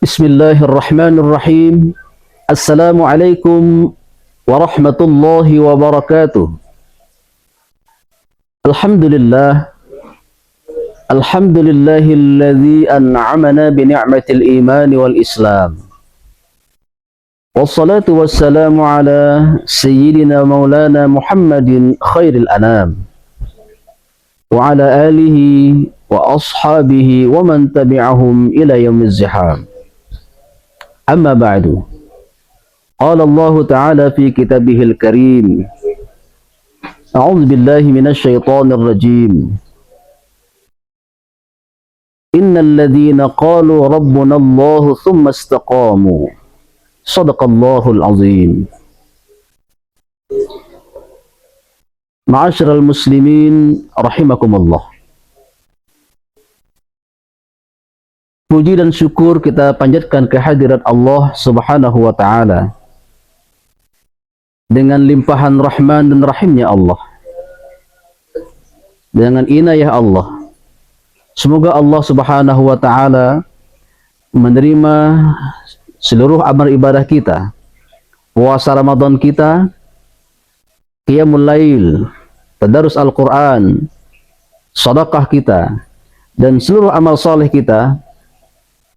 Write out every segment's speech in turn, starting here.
Bismillahirrahmanirrahim. Assalamualaikum warahmatullahi wabarakatuh. Alhamdulillah. Alhamdulillahilladzi an'amana bi ni'matil iman wal islam. Wassalatu wassalamu ala sayyidina maulana Muhammadin khairil anam. Wa ala alihi wa ashabihi wa man tabi'ahum ila yaumiz ziham. Amma ba'du. Qala Allah Ta'ala fi kitabihil karim. A'udzu billahi minasy syaithanir rajim. Innal ladzina qalu rabbuna Allah tsumma istaqamu. Shadaqallahul azim. Ma'asyiral muslimin rahimakumullah. Puji dan syukur kita panjatkan kehadirat Allah Subhanahu wa Ta'ala dengan limpahan rahman dan rahimnya Allah, dengan inayah Allah. Semoga Allah Subhanahu wa Ta'ala menerima seluruh amal ibadah kita, puasa Ramadan kita, qiyamul lail, tadarus Al-Quran, sedekah kita, dan seluruh amal saleh kita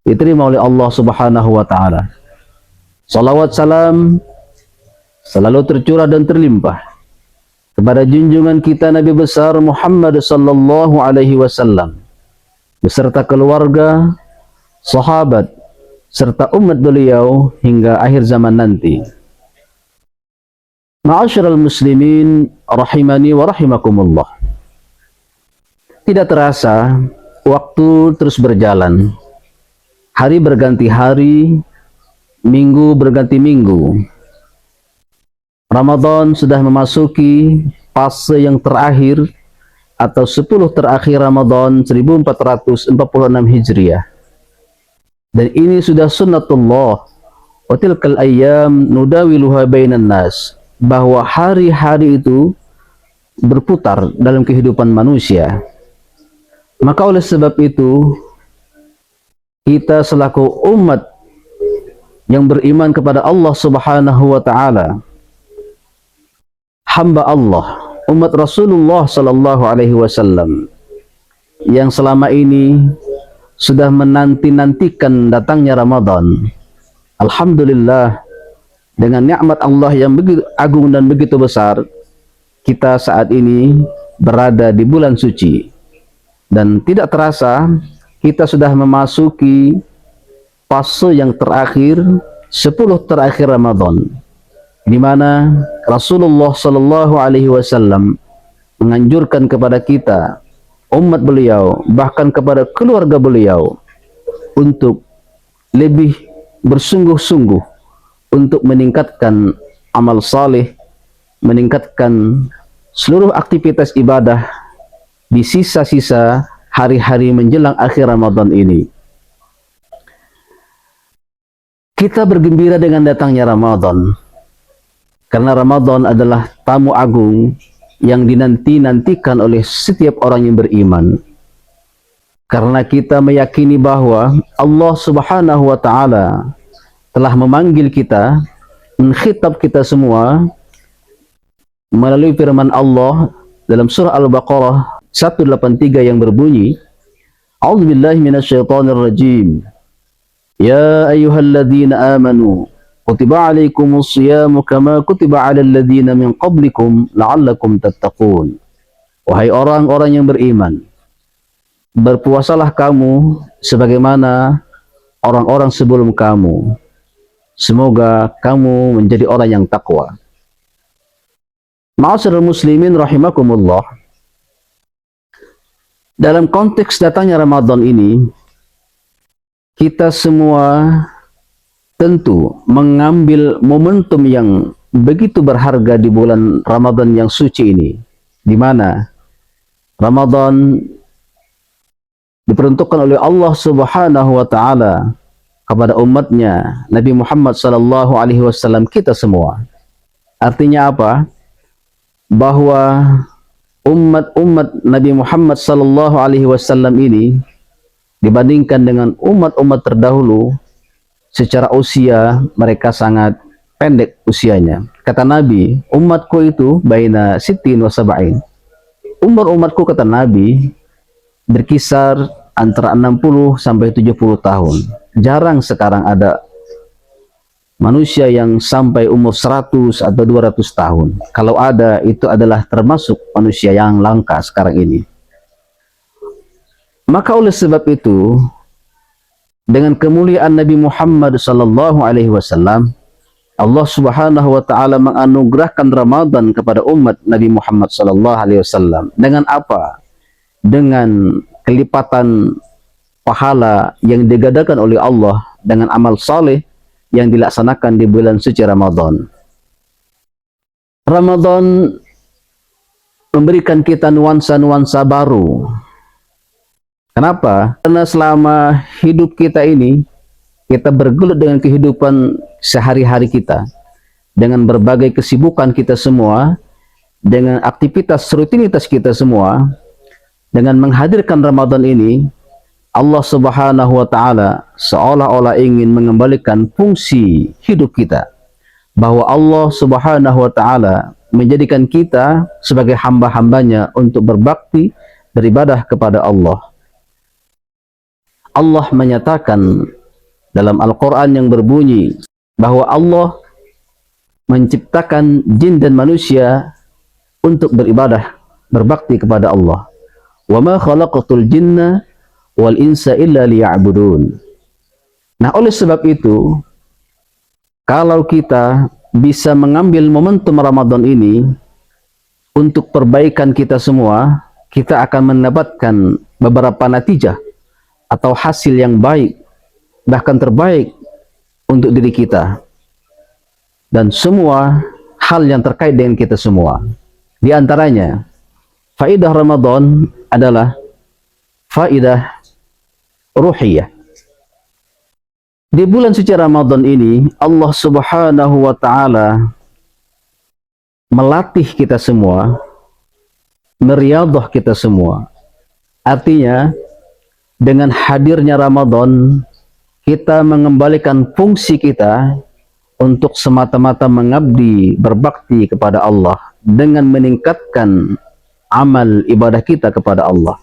diterima oleh Allah Subhanahu wa Ta'ala. Salawat salam selalu tercurah dan terlimpah kepada junjungan kita Nabi besar Muhammad sallallahu alaihi wasallam beserta keluarga, sahabat serta umat beliau hingga akhir zaman nanti. Ma'asyiral muslimin rahimani wa rahimakumullah. Tidak terasa waktu terus berjalan. Hari berganti hari, minggu berganti minggu. Ramadan sudah memasuki fase yang terakhir atau 10 terakhir Ramadan 1446 Hijriah. Dan ini sudah sunnatullah. Wa tilkal ayyam nudawiluha bainan nas, bahwa hari-hari itu berputar dalam kehidupan manusia. Maka oleh sebab itu kita selaku umat yang beriman kepada Allah Subhanahu wa Ta'ala, hamba Allah, umat Rasulullah sallallahu alaihi wasallam yang selama ini sudah menanti-nantikan datangnya Ramadan. Alhamdulillah, dengan nikmat Allah yang begitu agung dan begitu besar, kita saat ini berada di bulan suci. Dan tidak terasa kita sudah memasuki fase yang terakhir, 10 terakhir Ramadan, di mana Rasulullah sallallahu alaihi wasallam menganjurkan kepada kita, umat beliau, bahkan kepada keluarga beliau, untuk lebih bersungguh-sungguh untuk meningkatkan amal saleh, meningkatkan seluruh aktivitas ibadah di sisa-sisa hari-hari menjelang akhir Ramadan ini. Kita bergembira dengan datangnya Ramadan, karena Ramadan adalah tamu agung yang dinanti-nantikan oleh setiap orang yang beriman. Karena kita meyakini bahwa Allah Subhanahu wa Ta'ala telah memanggil kita, mengkhitab kita semua melalui firman Allah dalam surah Al-Baqarah 183 yang berbunyi, A'udzubillahi minasyaitonir rajim. Ya ayyuhalladzina amanu kutiba alaikumus shiyamu kama kutiba alal ladzina min qablikum la'allakum tattaqun. Wahai orang-orang yang beriman, berpuasalah kamu sebagaimana orang-orang sebelum kamu. Semoga kamu menjadi orang yang takwa. Ma'asyiral muslimin rahimakumullah. Dalam konteks datangnya Ramadan ini, kita semua tentu mengambil momentum yang begitu berharga di bulan Ramadan yang suci ini, di mana Ramadan diperuntukkan oleh Allah Subhanahu wa Ta'ala kepada umatnya Nabi Muhammad sallallahu alaihi wasallam, kita semua. Artinya apa? Bahwa umat-umat Nabi Muhammad sallallahu alaihi wasallam ini dibandingkan dengan umat-umat terdahulu secara usia mereka sangat pendek usianya. Kata Nabi, umatku itu baina sittin wa sab'in. Umur umatku, kata Nabi, berkisar antara 60 sampai 70 tahun. Jarang sekarang ada manusia yang sampai umur 100 atau 200 tahun. Kalau ada, itu adalah termasuk manusia yang langka sekarang ini. Maka oleh sebab itu, dengan kemuliaan Nabi Muhammad sallallahu alaihi wasallam, Allah Subhanahu wa taala menganugerahkan Ramadan kepada umat Nabi Muhammad sallallahu alaihi wasallam. Dengan apa? Dengan kelipatan pahala yang digadakan oleh Allah dengan amal saleh yang dilaksanakan di bulan suci Ramadan. Ramadan memberikan kita nuansa-nuansa baru. Kenapa? Karena selama hidup kita ini, kita bergelut dengan kehidupan sehari-hari kita, dengan berbagai kesibukan kita semua, dengan aktivitas rutinitas kita semua. Dengan menghadirkan Ramadan ini, Allah Subhanahu wa taala seolah-olah ingin mengembalikan fungsi hidup kita, bahwa Allah Subhanahu wa taala menjadikan kita sebagai hamba-hambanya untuk berbakti, beribadah kepada Allah. Allah menyatakan dalam Al-Quran yang berbunyi bahwa Allah menciptakan jin dan manusia untuk beribadah, berbakti kepada Allah. Wa ma khalaqatul jinna wal insa illa liya'budun. Nah, oleh sebab itu, kalau kita bisa mengambil momentum Ramadan ini untuk perbaikan kita semua, kita akan mendapatkan beberapa natijah atau hasil yang baik, bahkan terbaik untuk diri kita dan semua hal yang terkait dengan kita semua. Di antaranya, faidah Ramadan adalah faidah ruhiyah. Di bulan suci Ramadan ini, Allah Subhanahu wa taala melatih kita semua, meriadah kita semua. Artinya, dengan hadirnya Ramadan, kita mengembalikan fungsi kita untuk semata-mata mengabdi, berbakti kepada Allah dengan meningkatkan amal ibadah kita kepada Allah.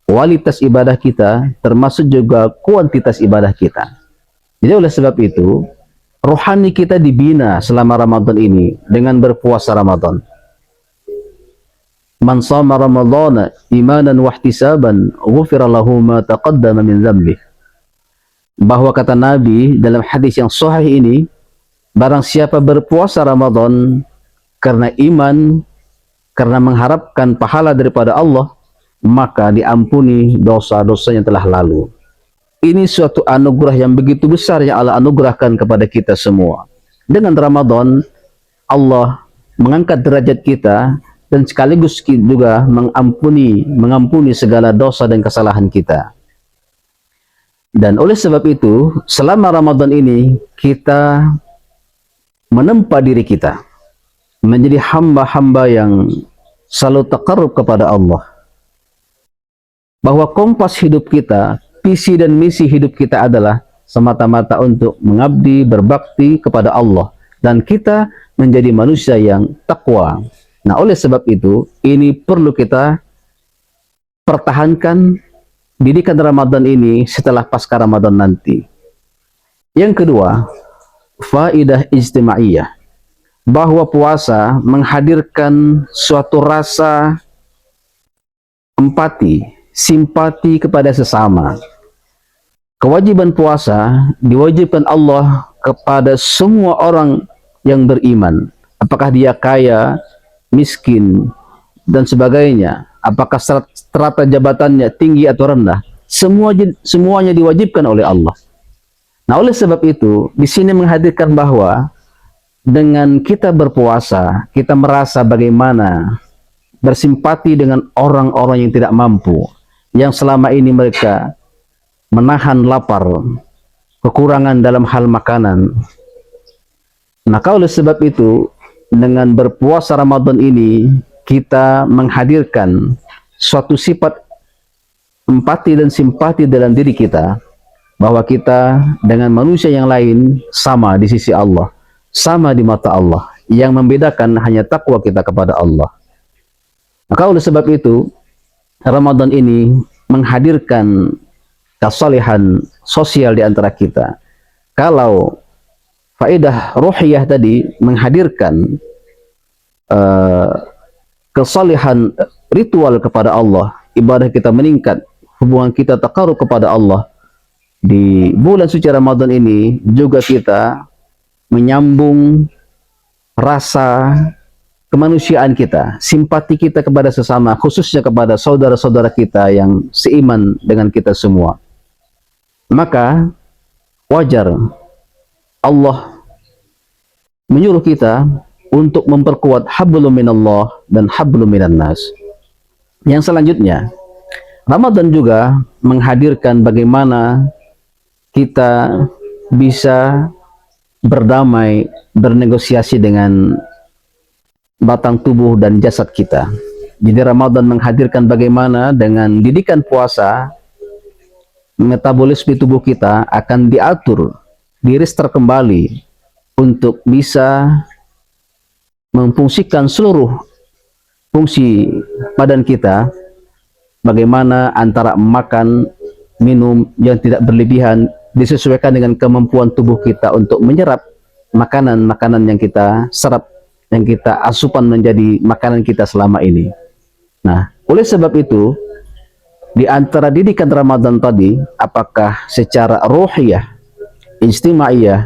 Kualitas ibadah kita termasuk juga kuantitas ibadah kita. Jadi oleh sebab itu, rohani kita dibina selama Ramadan ini dengan berpuasa Ramadan. Man shama Ramadhana imanan wa ihtisaban ghufira lahu ma taqaddama min dzambi. Bahwa kata Nabi dalam hadis yang sahih ini, barang siapa berpuasa Ramadan karena iman, karena mengharapkan pahala daripada Allah, maka diampuni dosa-dosa yang telah lalu. Ini suatu anugerah yang begitu besar yang Allah anugerahkan kepada kita semua. Dengan Ramadan, Allah mengangkat derajat kita dan sekaligus juga mengampuni segala dosa dan kesalahan kita. Dan oleh sebab itu, selama Ramadan ini kita menempa diri kita menjadi hamba-hamba yang selalu taqarrub kepada Allah. Bahwa kompas hidup kita, visi dan misi hidup kita adalah semata-mata untuk mengabdi, berbakti kepada Allah, dan kita menjadi manusia yang takwa. Nah, oleh sebab itu, ini perlu kita pertahankan didikan Ramadan ini setelah pasca Ramadan nanti. Yang kedua, faidah ijtimaiyah, bahwa puasa menghadirkan suatu rasa empati, simpati kepada sesama. Kewajiban puasa diwajibkan Allah kepada semua orang yang beriman, apakah dia kaya, miskin, dan sebagainya, apakah strata jabatannya tinggi atau rendah, semuanya diwajibkan oleh Allah. Nah, oleh sebab itu, di sini menghadirkan bahwa dengan kita berpuasa, kita merasa bagaimana bersimpati dengan orang-orang yang tidak mampu, yang selama ini mereka menahan lapar, kekurangan dalam hal makanan. Maka oleh sebab itu, dengan berpuasa Ramadan ini, kita menghadirkan suatu sifat empati dan simpati dalam diri kita, bahwa kita dengan manusia yang lain sama di sisi Allah, sama di mata Allah. Yang membedakan hanya takwa kita kepada Allah. Maka oleh sebab itu, Ramadan ini menghadirkan kesalehan sosial di antara kita. Kalau faedah ruhiyah tadi menghadirkan kesalehan ritual kepada Allah, ibadah kita meningkat, hubungan kita taqarrub kepada Allah. Di bulan suci Ramadan ini juga kita menyambung rasa kemanusiaan kita, simpati kita kepada sesama, khususnya kepada saudara-saudara kita yang seiman dengan kita semua. Maka wajar Allah menyuruh kita untuk memperkuat hablum minallah dan hablum minan nas. Yang selanjutnya, Ramadan juga menghadirkan bagaimana kita bisa berdamai, bernegosiasi dengan batang tubuh dan jasad kita. Jadi Ramadan menghadirkan bagaimana dengan didikan puasa, metabolisme tubuh kita akan diatur, di-restart kembali untuk bisa memfungsikan seluruh fungsi badan kita, bagaimana antara makan, minum yang tidak berlebihan disesuaikan dengan kemampuan tubuh kita untuk menyerap makanan-makanan yang kita serap, yang kita asupan menjadi makanan kita selama ini. Nah, oleh sebab itu, di antara didikan Ramadan tadi, apakah secara ruhiyah, ijtimaiyah,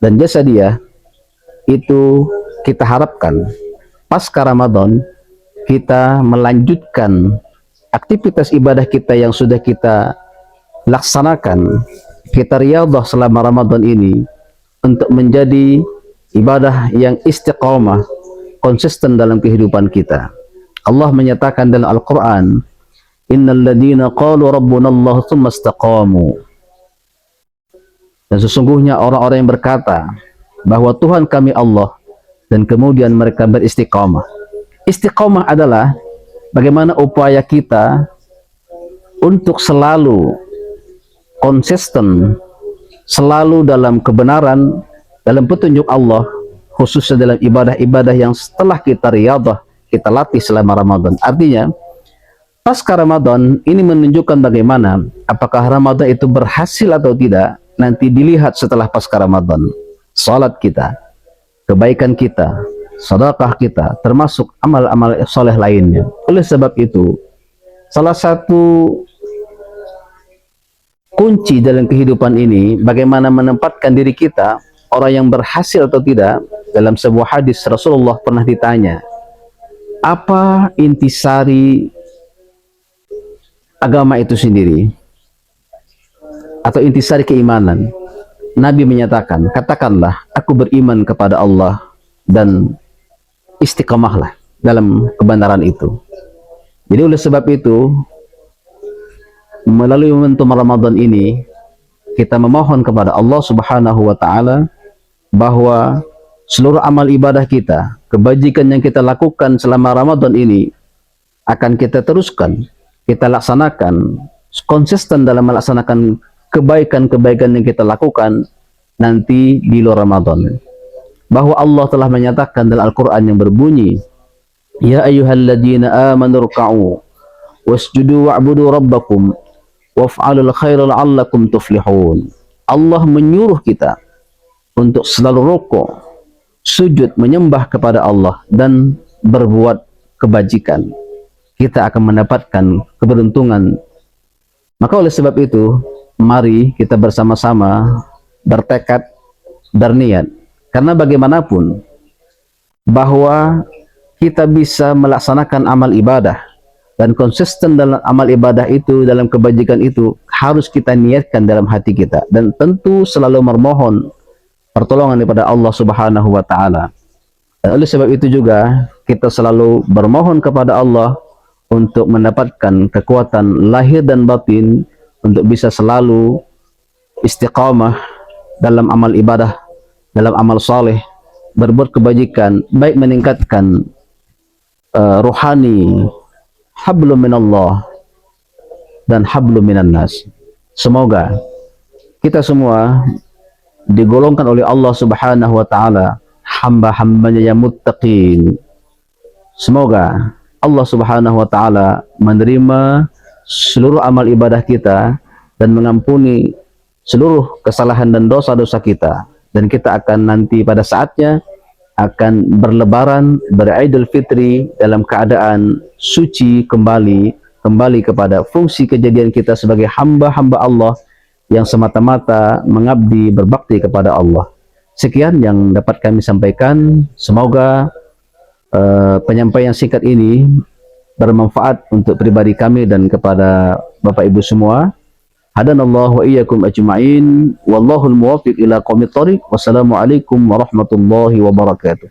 dan jasadiyah, itu kita harapkan pasca Ramadan kita melanjutkan aktivitas ibadah kita yang sudah kita laksanakan, kita riyadhah selama Ramadan ini untuk menjadi ibadah yang istiqamah, konsisten dalam kehidupan kita. Allah menyatakan dalam Al-Quran, innal ladhina qalu rabbuna Allah thumma istaqamu. Dan sesungguhnya orang-orang yang berkata bahwa Tuhan kami Allah, dan kemudian mereka beristiqamah. Istiqamah adalah bagaimana upaya kita untuk selalu konsisten, selalu dalam kebenaran, dalam petunjuk Allah, khususnya dalam ibadah-ibadah yang setelah kita riyadhah, kita latih selama Ramadan. Artinya, pasca Ramadan ini menunjukkan bagaimana apakah Ramadan itu berhasil atau tidak, nanti dilihat setelah pasca Ramadan. Salat kita, kebaikan kita, sedekah kita, termasuk amal-amal soleh lainnya. Oleh sebab itu, salah satu kunci dalam kehidupan ini, bagaimana menempatkan diri kita, orang yang berhasil atau tidak. Dalam sebuah hadis Rasulullah pernah ditanya, apa intisari agama itu sendiri? Atau intisari keimanan? Nabi menyatakan, katakanlah, aku beriman kepada Allah dan istiqamahlah dalam kebenaran itu. Jadi oleh sebab itu, melalui momentum Ramadan ini, kita memohon kepada Allah Subhanahu wa Ta'ala bahwa seluruh amal ibadah kita, kebajikan yang kita lakukan selama Ramadan ini akan kita teruskan, kita laksanakan, konsisten dalam melaksanakan kebaikan-kebaikan yang kita lakukan nanti di luar Ramadan. Bahwa Allah telah menyatakan dalam Al-Quran yang berbunyi, ya ayyuhalladzina amanu ruka'u wasjudu wa'budu rabbakum waf'alul khaira la'allakum tuflihun. Allah menyuruh kita untuk selalu rukuk, sujud, menyembah kepada Allah dan berbuat kebajikan. Kita akan mendapatkan keberuntungan. Maka oleh sebab itu, mari kita bersama-sama bertekad, berniat. Karena bagaimanapun, bahwa kita bisa melaksanakan amal ibadah dan konsisten dalam amal ibadah itu, dalam kebajikan itu, harus kita niatkan dalam hati kita. Dan tentu selalu memohon pertolongan daripada Allah Subhanahu wa Ta'ala. Dan oleh sebab itu juga kita selalu bermohon kepada Allah untuk mendapatkan kekuatan lahir dan batin untuk bisa selalu istiqamah dalam amal ibadah, dalam amal saleh, berbuat kebajikan, baik meningkatkan rohani, hablum minallah dan hablum minan nas. Semoga kita semua digolongkan oleh Allah Subhanahu wa taala hamba-hambanya yang muttaqin. Semoga Allah Subhanahu wa taala menerima seluruh amal ibadah kita dan mengampuni seluruh kesalahan dan dosa-dosa kita, dan kita akan nanti pada saatnya akan berlebaran, beridul fitri dalam keadaan suci, kembali kepada fungsi kejadian kita sebagai hamba-hamba Allah yang semata-mata mengabdi berbakti kepada Allah. Sekian yang dapat kami sampaikan. Semoga penyampaian singkat ini bermanfaat untuk pribadi kami dan kepada Bapak Ibu semua. Hadanallahu wa iyyakum ajma'in. Wallahul muwaffiq ila aqwamit thoriq. Wassalamualaikum warahmatullahi wabarakatuh.